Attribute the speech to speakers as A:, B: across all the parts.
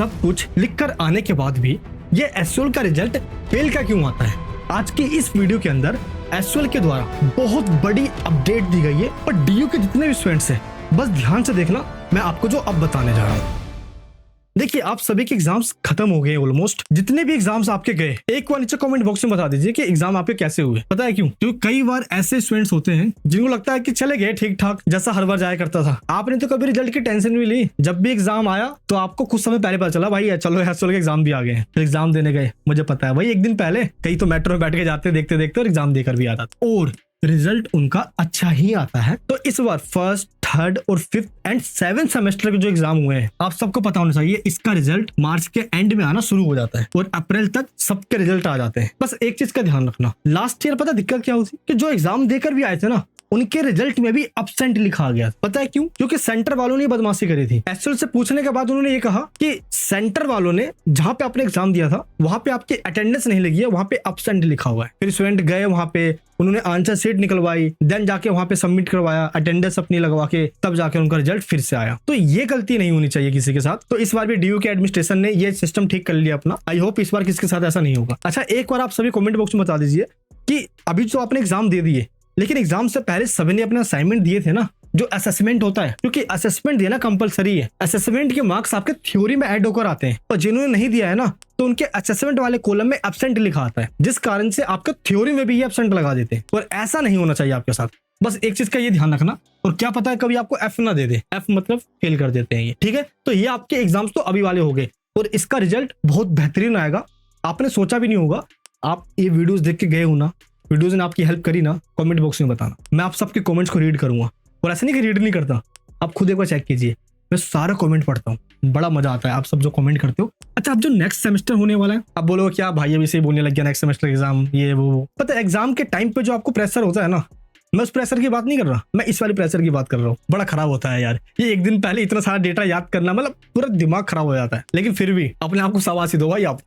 A: सब कुछ लिखकर आने के बाद भी ये एसओएल का रिजल्ट फेल का क्यों आता है? आज की इस वीडियो के अंदर एसओएल के द्वारा बहुत बड़ी अपडेट दी गई है और डीयू के जितने भी स्टूडेंट्स हैं बस ध्यान से देखना, मैं आपको जो अब बताने जा रहा हूँ। देखिए, आप सभी के एग्जाम्स खत्म हो गए ऑलमोस्ट। जितने भी एग्जाम्स आपके गए, एक बार नीचे कमेंट बॉक्स में बता दीजिए कि एग्जाम आपके कैसे हुए। पता है क्यों? क्योंकि कई बार ऐसे स्टूडेंट्स होते हैं जिनको लगता है कि चले गए ठीक ठाक, जैसा हर बार जाया करता था। आपने तो कभी रिजल्ट की टेंशन नहीं ली। जब भी एग्जाम आया तो आपको कुछ समय पहले पता चला भाई चलो एसओएल के एग्जाम भी आ गए हैं। फिर एग्जाम देने गए, मुझे पता है भाई एक दिन पहले कई तो मेट्रो में बैठ के जाते देखते देखते और एग्जाम देकर भी आता था और रिजल्ट उनका अच्छा ही आता है। तो इस बार फर्स्ट, थर्ड और फिफ्थ एंड सेवेंथ सेमेस्टर के जो एग्जाम हुए हैं, आप सबको पता होना चाहिए इसका रिजल्ट मार्च के एंड में आना शुरू हो जाता है और अप्रैल तक सबके रिजल्ट आ जाते हैं। बस एक चीज का ध्यान रखना, लास्ट ईयर पता दिक्कत क्या होती कि जो एग्जाम देकर भी आए थे ना, उनके रिजल्ट में भी एब्सेंट लिखा गया। पता है क्यों? क्योंकि सेंटर वालों ने बदमाशी करी थी। एसओएल से पूछने के बाद उन्होंने ये कहा कि सेंटर वालों ने जहां पे आपने एग्जाम दिया था वहां पे आपकी अटेंडेंस नहीं लगी है, वहां पे एब्सेंट लिखा हुआ है। फिर स्टूडेंट गए वहां पे, उन्होंने आंसर शीट निकलवाई, देन जाके वहां पे सबमिट करवाया, अटेंडेंस अपनी लगवा के, तब जाके उनका रिजल्ट फिर से आया। तो ये गलती नहीं होनी चाहिए किसी के साथ। तो इस बार भी डीयू के एडमिनिस्ट्रेशन ने ये सिस्टम ठीक कर लिया अपना। आई होप इस बार किसी के साथ ऐसा नहीं होगा। अच्छा, एक बार आप सभी कमेंट बॉक्स में बता दीजिए कि अभी जो आपने एग्जाम दे दिए, लेकिन एग्जाम से पहले सभी ने अपने असाइनमेंट दिए थे ना, जो असेसमेंट होता है, क्योंकि असेसमेंट देना कंपलसरी है। असेसमेंट के मार्क्स आपके थ्योरी में ऐड होकर आते हैं और जिन्होंने नहीं दिया है ना, तो उनके असेसमेंट वाले कॉलम में एब्सेंट लिखा आता है, जिस कारण से आपका थ्योरी में भी ये एब्सेंट लगा देते हैं। और ऐसा नहीं होना चाहिए आपके साथ। बस एक चीज का ये ध्यान रखना, और क्या पता है कभी आपको एफ ना दे दे। एफ मतलब फेल कर देते हैं ये, ठीक है? तो ये आपके एग्जाम्स तो अभी वाले हो गए और इसका रिजल्ट बहुत बेहतरीन आएगा। आपने सोचा भी नहीं होगा। आप ये वीडियोस देख के गए हो ना, वीडियोस ने आपकी हेल्प करी ना, कमेंट बॉक्स में बताना। मैं आप सबके कमेंट्स को रीड करूंगा और ऐसा नहीं कि रीड नहीं करता, आप खुद एक बार चेक कीजिए। मैं सारा कमेंट पढ़ता हूँ, बड़ा मजा आता है आप सब जो कमेंट करते हो। अच्छा, अब जो नेक्स्ट सेमेस्टर होने वाला है, आप बोलोगे क्या भाई अभी से ही बोलने लग गया नेक्स्ट सेमेस्टर एग्जाम ये वो। पता है एग्जाम के टाइम पे जो आपको प्रेशर होता है ना, मैं उस प्रेशर की बात नहीं कर रहा, मैं इस वाली प्रेशर की बात कर रहा हूँ। बड़ा खराब होता है यार, ये एक दिन पहले इतना सारा डेटा याद करना, मतलब पूरा दिमाग खराब हो जाता है। लेकिन फिर भी अपने आप को शाबाशी दो भाई। आप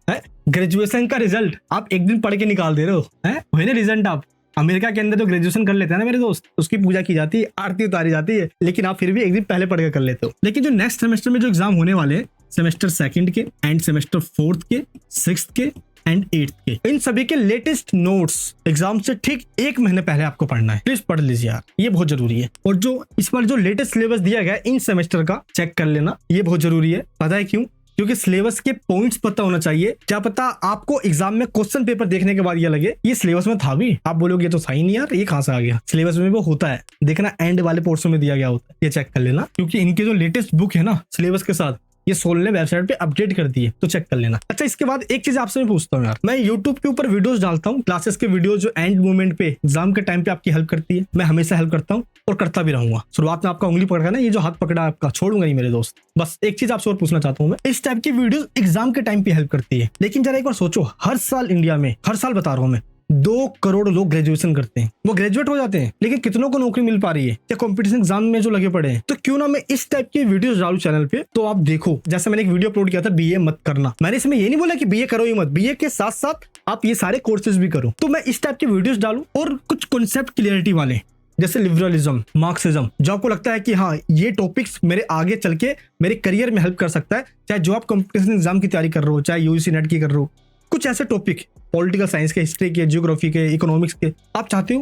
A: ग्रेजुएशन का रिजल्ट आप एक दिन पढ़ के निकाल दे रहे हो, वही ना रिजल्ट। आप अमेरिका के अंदर जो ग्रेजुएशन कर लेते हैं ना मेरे दोस्त, उसकी पूजा की जाती है, आरती उतारी जाती है, लेकिन आप फिर भी एक दिन पहले पढ़ के कर लेते हो। लेकिन जो नेक्स्ट सेमेस्टर में जो एग्जाम होने वाले हैं, सेमेस्टर सेकंड के एंड सेमेस्टर फोर्थ के, सिक्स्थ के एंड एट्थ के, इन सभी के लेटेस्ट नोट्स एग्जाम से ठीक एक महीने पहले आपको पढ़ना है। प्लीज पढ़ लीजिए यार, ये बहुत जरूरी है। और जो इस बार जो लेटेस्ट सिलेबस दिया गया है इन सेमेस्टर का, चेक कर लेना, ये बहुत जरूरी है। पता है क्यों? क्योंकि सिलेबस के पॉइंट्स पता होना चाहिए। क्या पता आपको एग्जाम में क्वेश्चन पेपर देखने के बाद ये लगे ये सिलेबस में था भी, आप बोलोगे ये तो सही नहीं यार, ये कहां से आ गया। सिलेबस में वो होता है, देखना एंड वाले पोर्शन में दिया गया होता है, ये चेक कर लेना। क्योंकि इनके जो लेटेस्ट बुक है ना सिलेबस के साथ, ये सोल ने वेबसाइट पे अपडेट कर दी है, तो चेक कर लेना। अच्छा, इसके बाद एक चीज आपसे मैं पूछता हूँ यार, मैं यूट्यूब के ऊपर वीडियोस डालता हूँ, क्लासेस के वीडियो जो एंड मोमेंट पे एग्जाम के टाइम पे आपकी हेल्प करती है। मैं हमेशा हेल्प करता हूँ और करता भी रहूंगा। शुरुआत में आपका उंगली पकड़ा ना, ये जो हाथ पकड़ा आपका छोड़ूंगा नहीं मेरे दोस्त। बस एक चीज आपसे और पूछना चाहता हूँ मैं, इस टाइप की वीडियो एग्जाम के टाइम पे हेल्प करती है, लेकिन जरा एक बार सोचो, हर साल इंडिया में, हर साल बता रहा हूँ मैं, 2 करोड़ लोग ग्रेजुएशन करते हैं, वो ग्रेजुएट हो जाते हैं, लेकिन कितनों को नौकरी मिल पा रही है या कंपटीशन एग्जाम में जो लगे पड़े हैं? तो क्यों ना मैं इस टाइप की वीडियोस डालूं चैनल पे, तो आप देखो। जैसे मैंने एक वीडियो अपलोड किया था, बीए मत करना। मैंने इसमें ये नहीं बोला कि बीए करो ही मत, बीए के साथ साथ आप ये सारे कोर्सेज भी करो। तो मैं इस टाइप की वीडियोस डालूं और कुछ कॉन्सेप्ट क्लियरिटी वाले, जैसे लिबरलिज्म, मार्क्सिज्म, जो आपको लगता है कि हाँ ये टॉपिक्स मेरे आगे चल के मेरे करियर में हेल्प कर सकता है, चाहे जो आप कंपटीशन एग्जाम की तैयारी कर रहे हो, चाहे यूजीसी नेट की कर रहे हो, कुछ ऐसे टॉपिक पॉलिटिकल साइंस के, हिस्ट्री के, जियोग्राफी के, इकोनॉमिक्स के, आप चाहते हो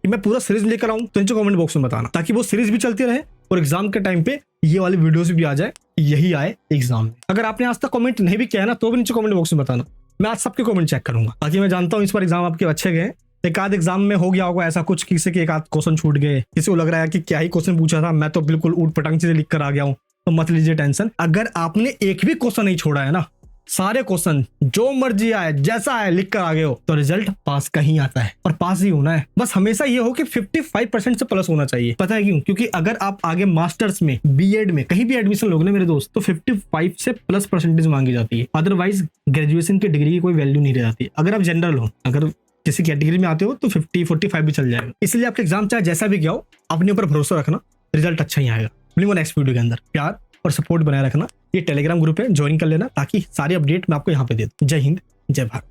A: कि मैं पूरा सीरीज लेकर आऊं, तो नीचे कमेंट बॉक्स में बताना, ताकि वो सीरीज भी चलती रहे और एग्जाम के टाइम पे ये वाली वीडियोस भी आ जाए, यही आए एग्जाम में। अगर आपने आज तक कमेंट नहीं भी किया है ना, तो भी नीचे कमेंट बॉक्स में बताना, मैं आज सबके कमेंट चेक करूंगा। ताकि मैं जानता हूँ इस बार एग्जाम आपके अच्छे गए। एक आध एग्जाम में हो गया होगा ऐसा कुछ, किसी के एक आध क्वेश्चन छूट गए, किसी को लग रहा है कि क्या ही क्वेश्चन पूछा था, मैं तो बिल्कुल ऊट पटांग चीजें लिख कर आ गया हूँ, तो मत लीजिए टेंशन। अगर आपने एक भी क्वेश्चन नहीं छोड़ा है ना, सारे क्वेश्चन जो मर्जी आए, जैसा आए लिख कर आ गए हो, तो रिजल्ट पास का ही आता है और पास ही होना है। बस हमेशा ये हो कि 55% से प्लस होना चाहिए। पता है क्यों? क्योंकि अगर आप आगे मास्टर्स में, बीएड में कहीं भी एडमिशन लोगे ना मेरे दोस्त, तो 55 से प्लस परसेंटेज मांगी जाती है। अदरवाइज ग्रेजुएशन की डिग्री की कोई वैल्यू नहीं रह जाती। अगर आप जनरल हो, अगर किसी कैटेगरी में आते हो, तो 50-45 भी चल जाएगा। इसलिए आपका एग्जाम चाहे जैसा भी गया हो, अपने ऊपर भरोसा रखना, रिजल्ट अच्छा ही आएगा। मिलेंगे नेक्स्ट वीडियो के अंदर। प्यार और सपोर्ट बनाए रखना। ये टेलीग्राम ग्रुप है, ज्वाइन कर लेना, ताकि सारी अपडेट मैं आपको यहाँ पे दे दूं। जय हिंद, जय भारत।